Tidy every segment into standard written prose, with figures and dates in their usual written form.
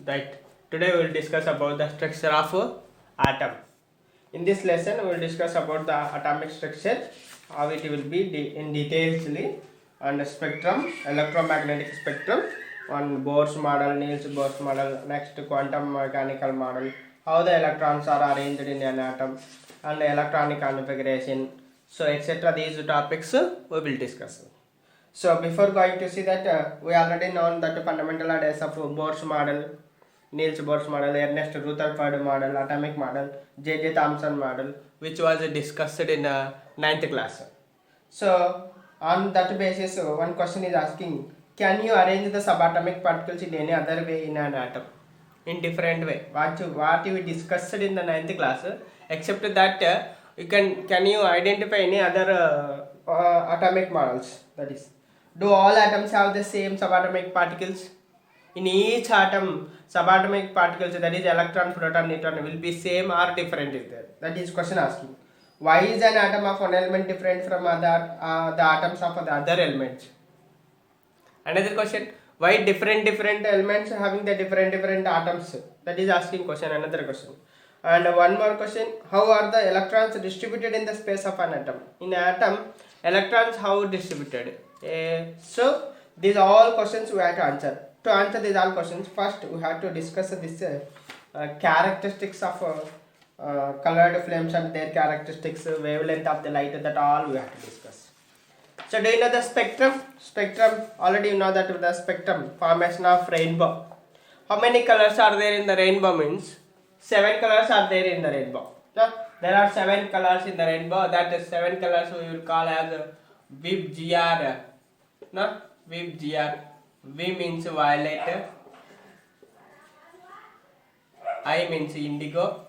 Right. Today we will discuss about the structure of atom. In this lesson, we will discuss about the atomic structure, how it will be in detailsly, and spectrum, electromagnetic spectrum, on Bohr's model, Niels Bohr's model, next quantum mechanical model, how the electrons are arranged in an atom, and electronic configuration. So, etc. These topics we will discuss. So before going to see that, we already know that fundamental ideas of Bohr's model, Niels Bohr's model, Ernest Rutherford model, atomic model, J.J. Thomson model, which was discussed in ninth class. So on that basis, one question is asking, can you arrange the subatomic particles in any other way in an atom? In different way. What we discussed in the ninth class, except that you can you identify any other atomic models? That is, do all atoms have the same subatomic particles? In each atom, subatomic particles, that is electron, proton, neutron, will be same or different is there? That is question asking. Why is an atom of one element different from other the atoms of the other elements? Another question, why different elements having the different atoms? That is asking question, another question. And one more question, how are the electrons distributed in the space of an atom? In an atom, electrons how distributed? So these all questions we have to answer. To answer these all questions, first we have to discuss this characteristics of colored flames and their characteristics, wavelength of the light, that all we have to discuss. So do you know the spectrum? Spectrum, already you know that the spectrum, formation of rainbow. How many colors are there in the rainbow means? 7 colors are there in the rainbow. No? There are 7 colors in the rainbow. That is 7 colors we will call as VIBGR. No? VIBGR. V means violet. I means indigo.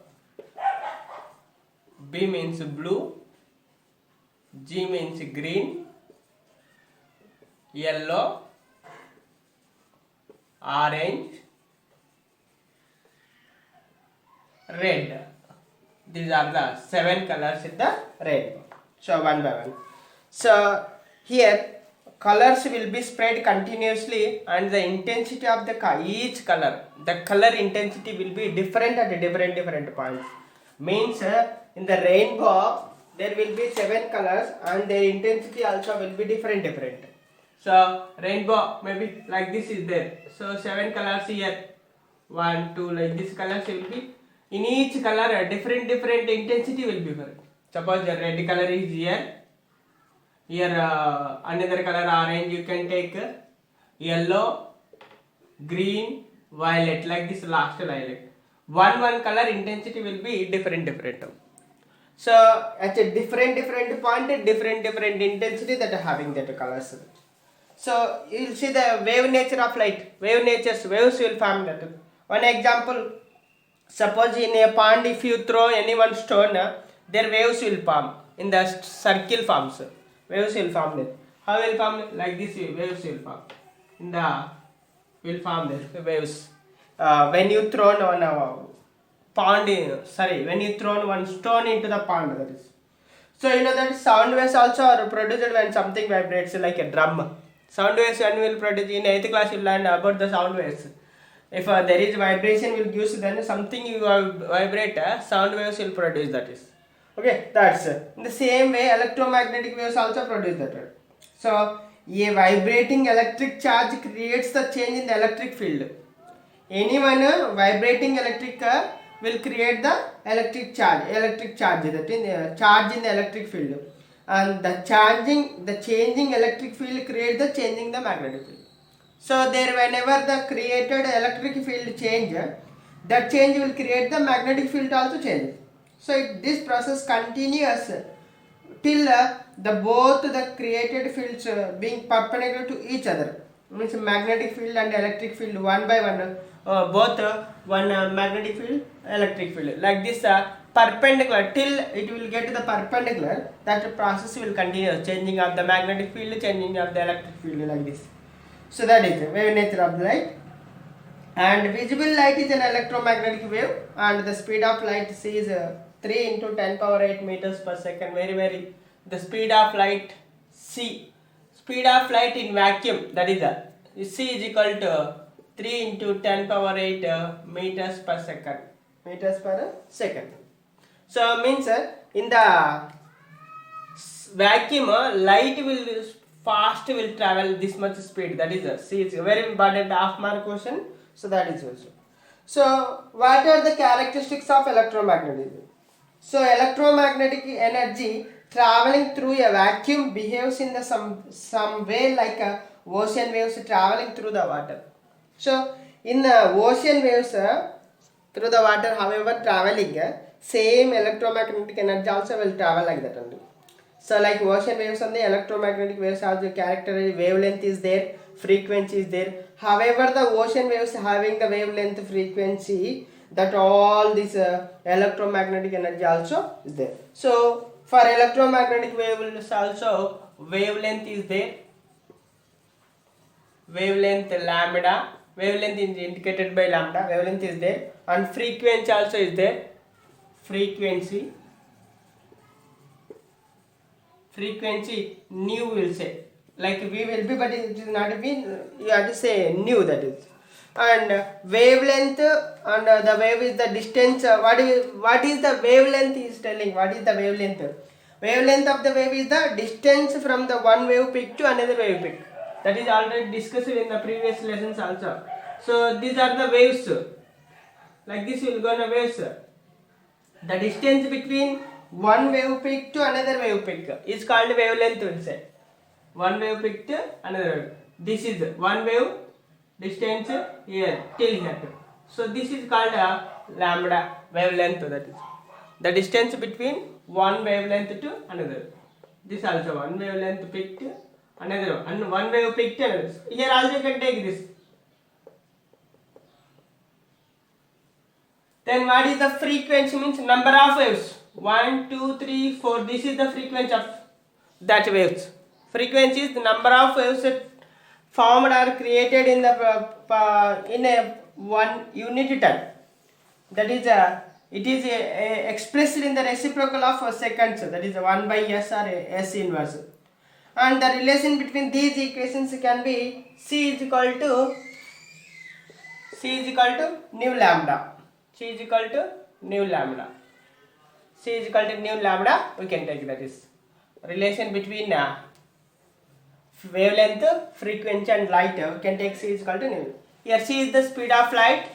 B means blue. G means green. Yellow. Orange. Red. These are the 7 colors in the rainbow. So one by one. So here colors will be spread continuously, and the intensity of the each color, the color intensity will be different at different points. Means in the rainbow there will be 7 colors and their intensity also will be different. So rainbow maybe like this is there. So 7 colors here. 1, 2, like this colors will be. In each color different intensity will be different. Suppose the red color is here. Here another color orange you can take, yellow, green, violet, like this last violet. One color intensity will be different. So at a different point, different intensity that are having that colors. So you will see the wave nature of light. Waves will form that. One example, suppose in a pond if you throw any one stone, their waves will form in the circle forms. Waves will form there. How will form? Like this waves will form. In the will form there waves. When you throw on a pond, when you throw one stone into the pond, that is. So you know that sound waves also are produced when something vibrates like a drum. Sound waves when will produce in 8th class you learn about the sound waves. If there is vibration will give, then something you vibrate, sound waves will produce, that is. Okay, that's in the same way electromagnetic waves also produce that. So a vibrating electric charge creates the change in the electric field. Anyone vibrating electric will create the electric charge that is charge in the electric field, and the changing electric field creates the changing the magnetic field. So there whenever the created electric field change, that change will create the magnetic field also change. So this process continues till both the created fields being perpendicular to each other. Means magnetic field and electric field one by one, both one magnetic field, electric field, like this perpendicular till it will get to the perpendicular. That process will continue, changing of the magnetic field, changing of the electric field, like this. So that is the wave nature of the light. And visible light is an electromagnetic wave, and the speed of light is 3 into 10 power 8 meters per second. Very the speed of light c, speed of light in vacuum, that is C is equal to 3 into 10 power 8 meters per second. Meters per second. So means in the vacuum light will fast will travel this much speed, that is see, it's a very important half mark question, so that is also. So what are the characteristics of electromagnetism? So electromagnetic energy traveling through a vacuum behaves in the some way like a ocean waves traveling through the water. So in the ocean waves through the water, however traveling, same electromagnetic energy also will travel like that only. So like ocean waves and the electromagnetic waves are the characteristic, wavelength is there, frequency is there. However, the ocean waves having the wavelength, frequency, that all this electromagnetic energy also is there. So for electromagnetic waves also wavelength is there, wavelength lambda, wavelength is indicated by lambda, wavelength is there, and frequency also is there, frequency nu will say, like we will be, but it is not be, you have to say nu, that is. And wavelength, and the wave is the distance. What is the wavelength is telling? What is the wavelength? Wavelength of the wave is the distance from the one wave peak to another wave peak. That is already discussed in the previous lessons also. So these are the waves. Like this will go on a waves. The distance between one wave peak to another wave peak is called wavelength, will say. One wave peak to another wave. This is one wave distance here till here. So this is called a lambda wavelength, that is the distance between one wavelength to another. This also one wavelength peak to another one, and one wave peak to another. Here also you can take this. Then what is the frequency? Means number of waves. 1, 2, 3, 4. This is the frequency of that waves. Frequency is the number of waves formed or created in the in a one unit time. That is it is expressed in the reciprocal of seconds. That is 1 by s or s inverse. And the relation between these equations can be c is equal to nu lambda. C is equal to nu lambda. C is equal to nu lambda. We can take that is relation between wavelength, frequency, and light. We can take C is equal to nu. Here C is the speed of light,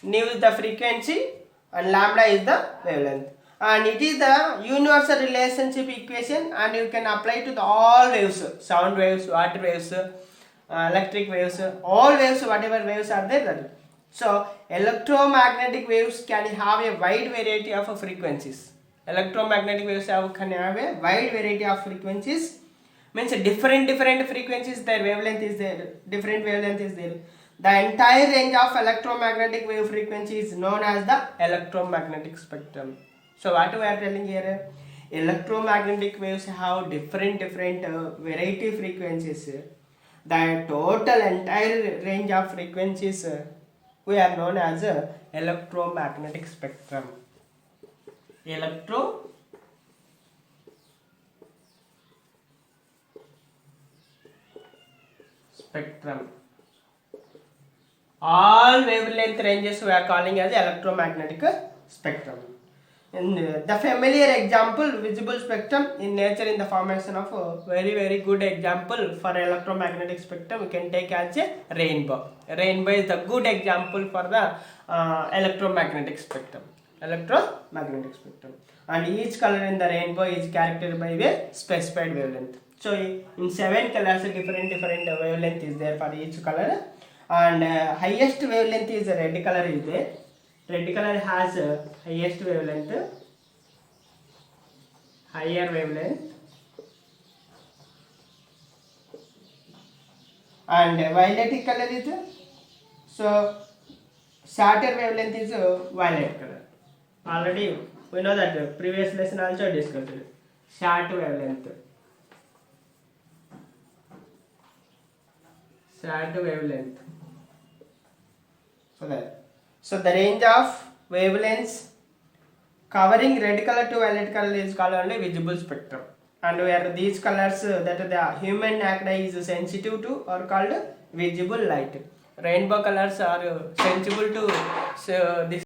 nu is the frequency, and lambda is the wavelength. And it is the universal relationship equation, and you can apply to the all waves, sound waves, water waves, electric waves, all waves, whatever waves are there. That is. So electromagnetic waves can have a wide variety of frequencies. Electromagnetic waves can have a wide variety of frequencies. Means different frequencies, their wavelength is there, different wavelength is there. The entire range of electromagnetic wave frequency is known as the electromagnetic spectrum. So what we are telling here, electromagnetic waves have different variety frequencies. The total entire range of frequencies we are known as electromagnetic spectrum. Spectrum. All wavelength ranges we are calling as electromagnetic spectrum. And the familiar example, visible spectrum in nature, in the formation of a very good example for electromagnetic spectrum, we can take as a rainbow. Rainbow is the good example for the electromagnetic spectrum. And each color in the rainbow is characterized by a specified wavelength. So in 7 colors, different wavelength is there for each color, and highest wavelength is red color is there. Red color has highest wavelength, higher wavelength, and violet color is so shorter wavelength is violet color. Already we know that previous lesson also discussed short wavelength. So the range of wavelengths covering red color to violet color is called only visible spectrum. And where these colors that the human naked eye is sensitive to are called visible light. rainbow colors are sensible to this